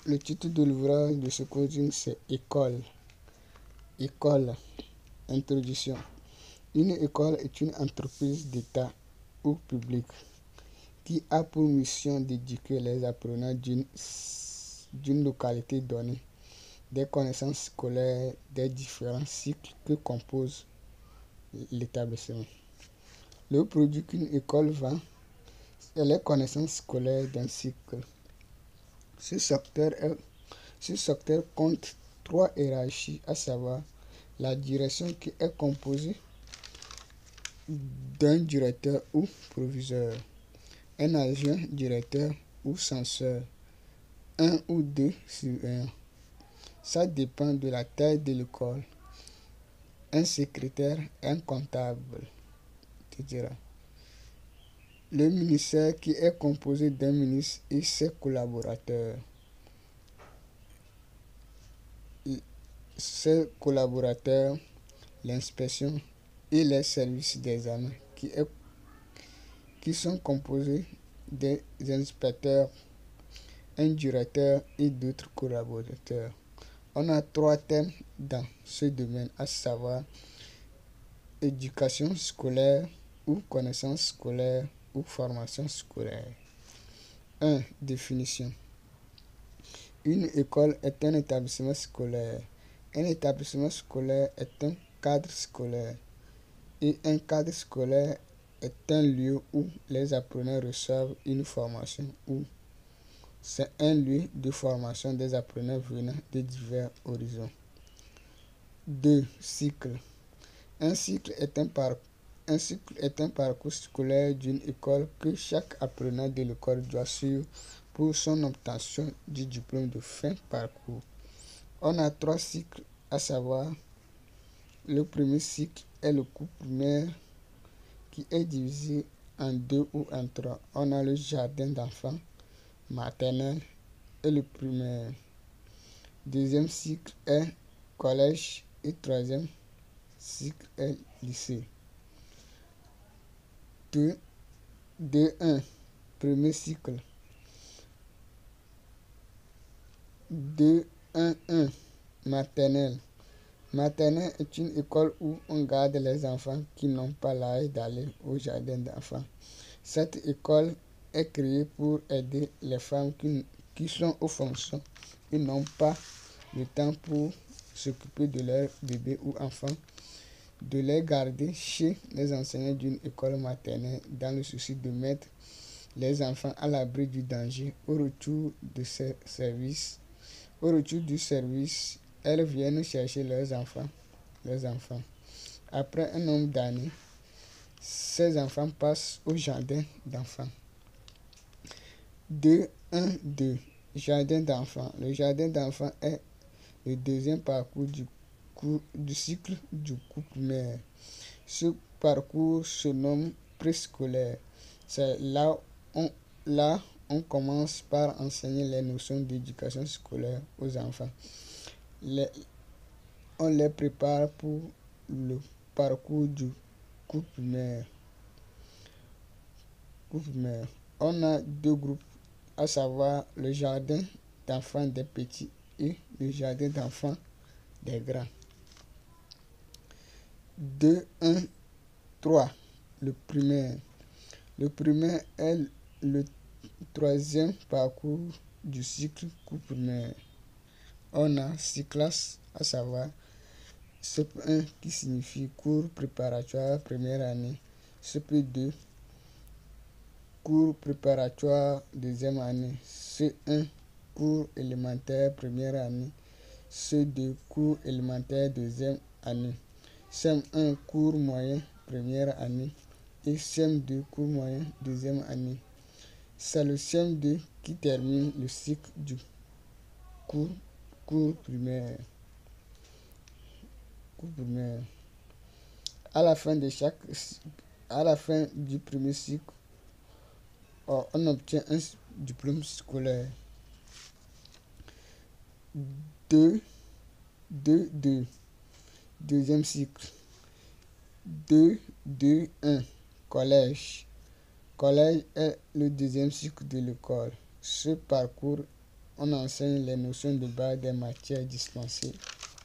Le titre de l'ouvrage de ce coding, c'est École. École. Introduction. Une école est une entreprise d'État ou publique qui a pour mission d'éduquer les apprenants d'une localité donnée des connaissances scolaires des différents cycles que compose l'établissement. Le produit qu'une école vend est les connaissances scolaires d'un cycle. Ce secteur compte trois hiérarchies, à savoir la direction qui est composée d'un directeur ou proviseur, un adjoint directeur ou censeur, un ou deux surveillants. Ça dépend de la taille de l'école. Un secrétaire, un comptable, etc. Le ministère qui est composé d'un ministre et ses collaborateurs. L'inspection et les services d'examen qui sont composés des inspecteurs, un directeur et d'autres collaborateurs. On a trois thèmes dans ce domaine, à savoir éducation scolaire ou connaissance scolaire ou formation scolaire. 1. Définition. Une école est un établissement scolaire. Un établissement scolaire est un cadre scolaire. Et un cadre scolaire est un lieu où les apprenants reçoivent une formation ou c'est un lieu de formation des apprenants venant de divers horizons. 2. Cycle. Un cycle est un parcours scolaire d'une école que chaque apprenant de l'école doit suivre pour son obtention du diplôme de fin parcours. On a trois cycles, à savoir le premier cycle est le cours primaire qui est divisé en deux ou en trois. On a le jardin d'enfants, maternelle et le primaire. Deuxième cycle est collège et troisième cycle est lycée. 2.1. Premier cycle. 2.1.1. Maternelle. Maternelle est une école où on garde les enfants qui n'ont pas l'âge d'aller au jardin d'enfants. Cette école est créée pour aider les femmes qui sont aux fonctions et n'ont pas le temps pour s'occuper de leurs bébés ou enfants, de les garder chez les enseignants d'une école maternelle dans le souci de mettre les enfants à l'abri du danger. Au retour du service, elles viennent chercher leurs enfants. Après un nombre d'années, ces enfants passent au jardin d'enfants. 2.1.2. Jardin d'enfants. Le jardin d'enfants est le deuxième parcours du cycle du cours primaire. Ce parcours se nomme préscolaire. C'est là on commence par enseigner les notions d'éducation scolaire aux enfants. On les prépare pour le parcours du cours primaire. On a deux groupes, à savoir le jardin d'enfants des petits et le jardin d'enfants des grands. 2.1.3. Le primaire. Le primaire est le troisième parcours du cycle cours primaire. On a 6 classes, à savoir CP1 qui signifie cours préparatoire première année, CP2 cours préparatoire deuxième année, C1 cours élémentaire première année, C2 cours élémentaire deuxième année, CM1 cours moyen première année et CM2 cours moyen deuxième année. C'est le CM2 qui termine le cycle du cours primaire. À la fin du premier cycle, on obtient un diplôme scolaire. 2.2. Deuxième cycle. 2.2.1. Collège. Collège est le deuxième cycle de l'école. Ce parcours on enseigne les notions de base des matières dispensées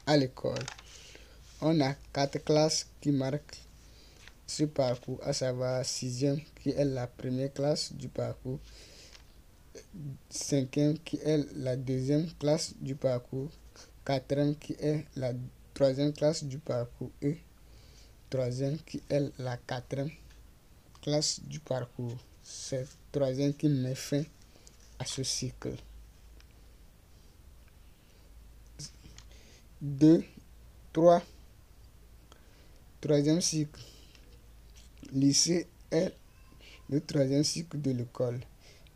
à l'école. On a 4 classes qui marquent ce parcours, à savoir 6e qui est la première classe du parcours, 5e qui est la deuxième classe du parcours, 4e qui est la troisième classe du parcours et 3e qui est la 4e classe du parcours. C'est 3e qui met fin à ce cycle. 2, 3, 3e cycle. Lycée est le 3e cycle de l'école.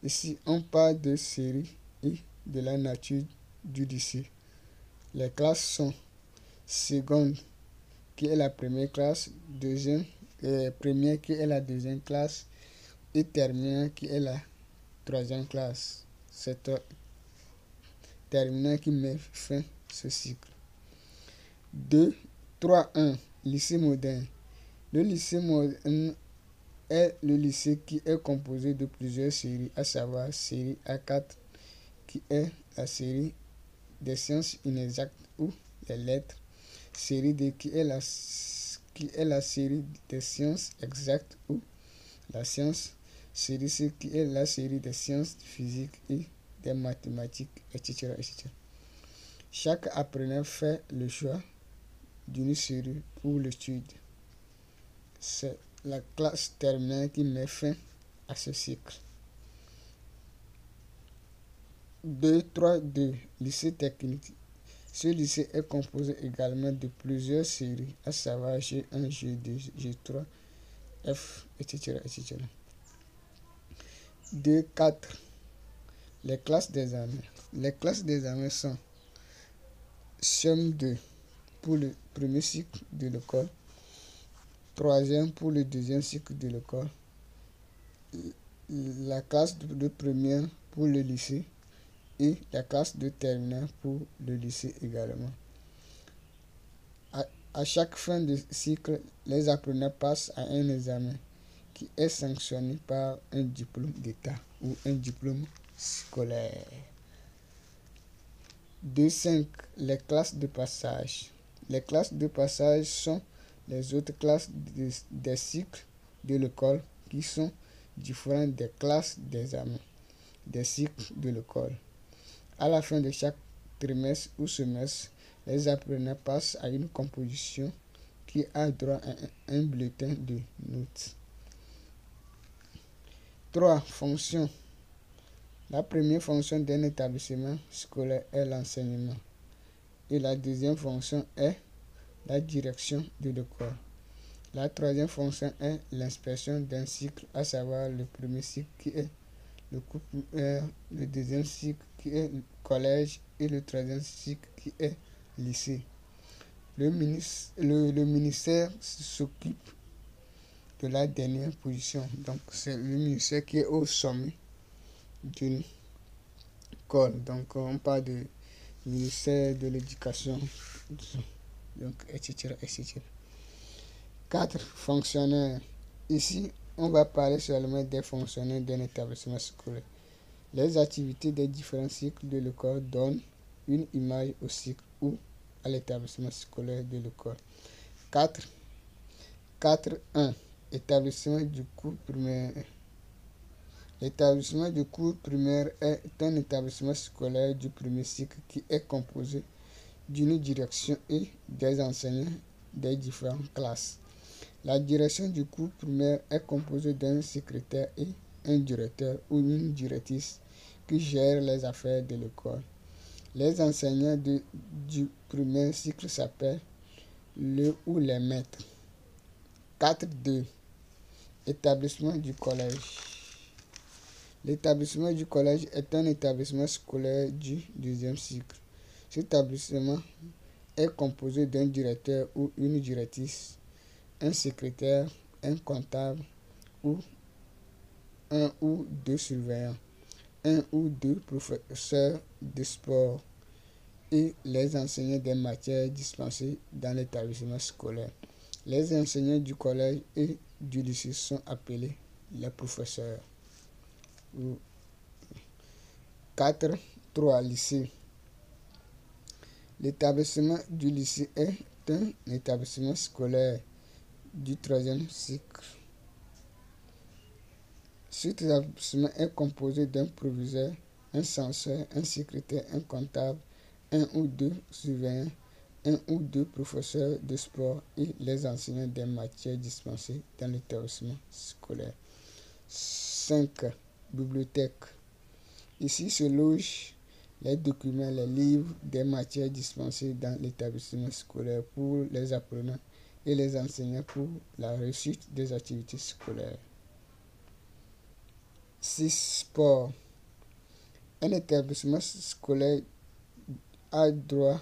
Ici, on parle de série et de la nature du lycée. Les classes sont seconde qui est la première classe, première qui est la deuxième classe et terminale qui est la troisième classe. C'est terminale qui met fin à ce cycle. 2, 3, 1. Lycée moderne. Le lycée moderne est le lycée qui est composé de plusieurs séries, à savoir série A4 qui est la série des sciences inexactes ou les lettres, série D qui est la série des sciences exactes ou la science, série C qui est la série des sciences physiques et des mathématiques, etc., etc. Chaque apprenant fait le choix d'une série pour l'étude. C'est la classe terminale qui met fin à ce cycle. 2, 3, 2. Lycée technique. Ce lycée est composé également de plusieurs séries, à savoir G1, G2, G3, F, etc., etc. 2, 4. Les classes d'examen. Les classes d'examen sont CM2 pour le premier cycle de l'école, 3e pour le deuxième cycle de l'école, la classe de première pour le lycée et la classe de terminale pour le lycée également. À chaque fin de cycle, les apprenants passent à un examen qui est sanctionné par un diplôme d'État ou un diplôme scolaire. 2, 5. Les classes de passage. Les classes de passage sont les autres classes des cycles de l'école qui sont différentes des classes d'examen des cycles de l'école. À la fin de chaque trimestre ou semestre, les apprenants passent à une composition qui a droit à un bulletin de notes. 3. Fonctions. La première fonction d'un établissement scolaire est l'enseignement et la deuxième fonction est la direction de l'école. La troisième fonction est l'inspection d'un cycle, à savoir le premier cycle qui est le deuxième cycle qui est le collège et le troisième cycle qui est lycée. Le ministère s'occupe de la dernière position. Donc c'est le ministère qui est au sommet d'une école. Donc on parle du ministère de l'éducation, donc etc., etc. 4. Fonctionnaires. Ici, on va parler seulement des fonctionnaires d'un établissement scolaire. Les activités des différents cycles de l'école donnent une image au cycle ou à l'établissement scolaire de l'école. 4. 4.1. Établissement du cours primaire. L'établissement du cours primaire est un établissement scolaire du premier cycle qui est composé d'une direction et des enseignants des différentes classes. La direction du cours primaire est composée d'un secrétaire et un directeur ou une directrice qui gère les affaires de l'école. Les enseignants du premier cycle s'appellent le ou les maîtres. 4.2. Établissement du collège. L'établissement du collège est un établissement scolaire du deuxième cycle. Cet établissement est composé d'un directeur ou une directrice, un secrétaire, un comptable ou un ou deux surveillants, un ou deux professeurs de sport et les enseignants des matières dispensées dans l'établissement scolaire. Les enseignants du collège et du lycée sont appelés les professeurs. 4. 3. Lycée. L'établissement du lycée est un établissement scolaire du 3e cycle. Cet établissement est composé d'un proviseur, un censeur, un secrétaire, un comptable, un ou deux surveillants, un ou deux professeurs de sport et les enseignants des matières dispensées dans l'établissement scolaire. 5. Bibliothèque. Ici se logent les documents, les livres des matières dispensées dans l'établissement scolaire pour les apprenants et les enseignants pour la réussite des activités scolaires. 6. Sport. Un établissement scolaire doit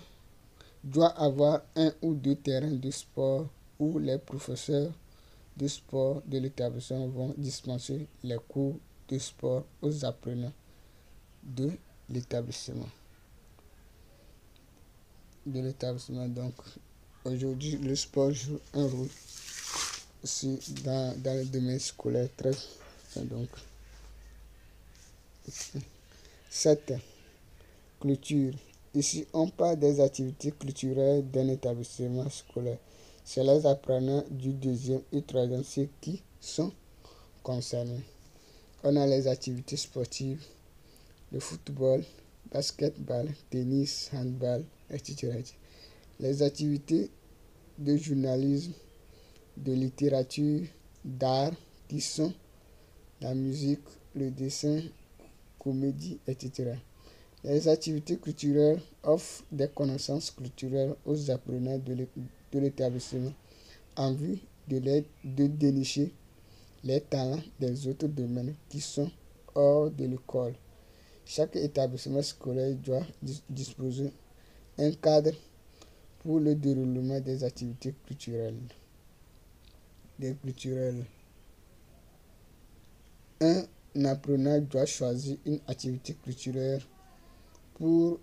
avoir un ou deux terrains de sport où les professeurs de sport de l'établissement vont dispenser les cours de sport aux apprenants de l'établissement. Donc, aujourd'hui, le sport joue un rôle aussi dans le domaine scolaire très. Donc, 7. Clôture. Ici, on parle des activités culturelles d'un établissement scolaire. C'est les apprenants du 2e et 3e cycle qui sont concernés. On a les activités sportives, le football, basketball, tennis, handball, etc. Les activités de journalisme, de littérature, d'art, qui sont la musique, le dessin, comédie, etc. Les activités culturelles offrent des connaissances culturelles aux apprenants de l'établissement en vue de dénicher les talents des autres domaines qui sont hors de l'école. Chaque établissement scolaire doit disposer d'un cadre pour le déroulement des activités culturelles. Un apprenant doit choisir une activité culturelle pour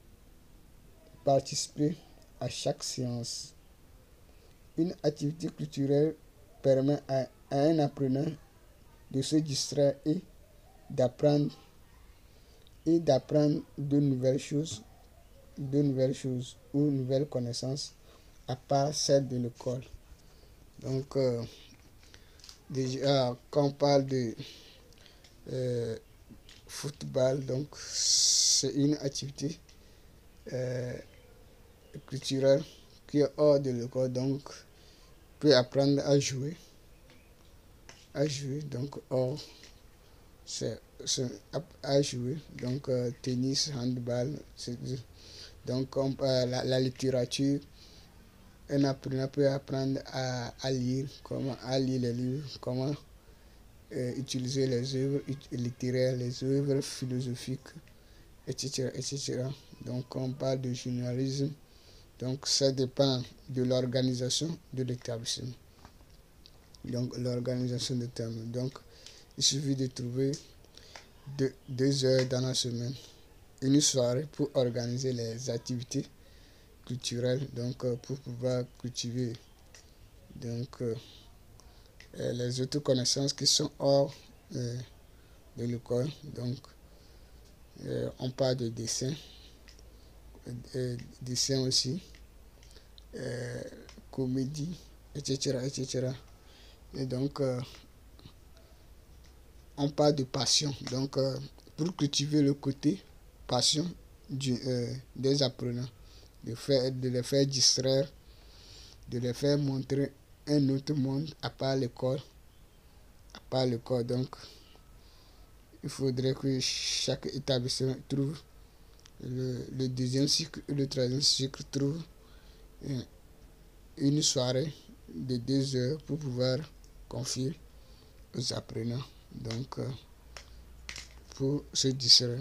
participer à chaque séance. Une activité culturelle permet à un apprenant de se distraire et d'apprendre de nouvelles choses ou nouvelles connaissances à part celles de l'école. Donc, déjà, quand on parle de football, donc c'est une activité culturelle qui est hors de l'école, donc peut apprendre à jouer, donc c'est à jouer, donc tennis, handball, donc la littérature. Un apprenant peut apprendre à lire, comment lire les livres, comment utiliser les œuvres littéraires, les œuvres philosophiques, etc. Donc on parle de journalisme, donc ça dépend de l'organisation de l'établissement. Donc l'organisation de thème. Donc il suffit de trouver 2 heures dans la semaine, une soirée pour organiser les activités culturelles, donc pour pouvoir cultiver donc les autres connaissances qui sont hors de l'école. Donc on parle de dessin aussi, comédie, etc. Et donc on parle de passion. Donc pour cultiver le côté passion des apprenants, de les faire distraire, de les faire montrer un autre monde à part l'école. Donc il faudrait que chaque établissement trouve le 2e cycle et le 3e cycle trouve une soirée de 2 heures pour pouvoir confier aux apprenants, donc pour se distraire.